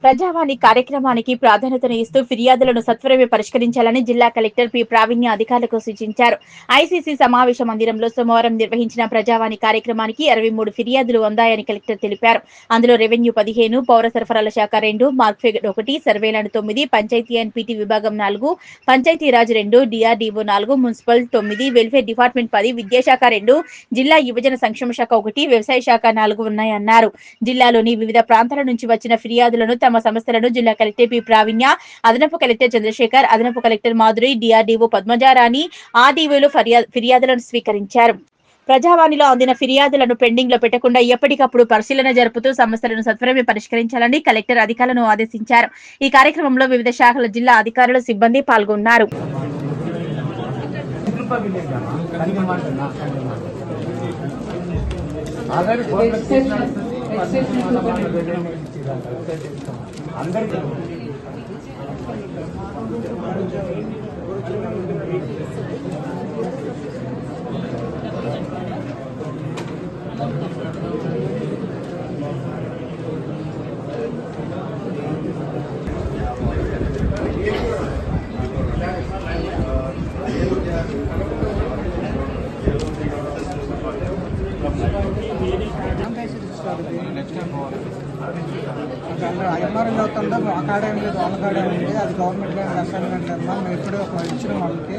ప్రజావాణి కార్యక్రమానికి ప్రాధాన్యతను ఇస్తూ ఫిర్యాదులను సత్వరమే పరిష్కరించాలని జిల్లా కలెక్టర్ పి ప్రావీణ్య అధికారులకు సూచించారు. ఐసీసీ సమావేశ మందిరంలో సోమవారం నిర్వహించిన ప్రజావాణి కార్యక్రమానికి 63 ఫిర్యాదులు అందాయని కలెక్టర్ తెలిపారు. అందులో రెవెన్యూ 15, పౌర సరఫరాల శాఖ 2, మార్క్ఫెడ్ 1, సర్వేలాండ్ 9, పంచాయతీ అండ్ పీటీ విభాగం 4, Panchayati Raj 2, DRDO 4, municipal 9, welfare department 10, విద్యాశాఖ 2, జిల్లా యువజన సంక్షేమ శాఖ 1, వ్యవసాయ శాఖ 4 ఉన్నాయన్నారు. జిల్లాలోని వివిధ ప్రాంతాల నుంచి వచ్చిన ఫిర్యాదులను తమ సంస్థలను జిల్లా కలెక్టర్ పి ప్రావీణ్య, అదనపు కలెక్టర్ చంద్రశేఖర్, అదనపు కలెక్టర్ మాధురి, డిఆర్డీఓ పద్మజారాణి, ఆర్డీఓలు ఫిర్యాదులను స్వీకరించారు. ప్రజావాణిలో అందిన ఫిర్యాదులను పెండింగ్ లో పెట్టకుండా ఎప్పటికప్పుడు పరిశీలన జరుపుతూ సమస్యలను సత్వరమే పరిష్కరించాలని కలెక్టర్ అధికారులను ఆదేశించారు. ఈ కార్యక్రమంలో వివిధ శాఖల జిల్లా అధికారులు, సిబ్బంది పాల్గొన్నారు. ఐఎంఆర్ చదువుతుంటే మా కాడే లేదు, వాళ్ళ కాడే ఉంది. అది గవర్నమెంట్ అసైన్మెంట్ అన్నా మేము ఇప్పుడే ఒక ఇచ్చిన వాళ్ళకి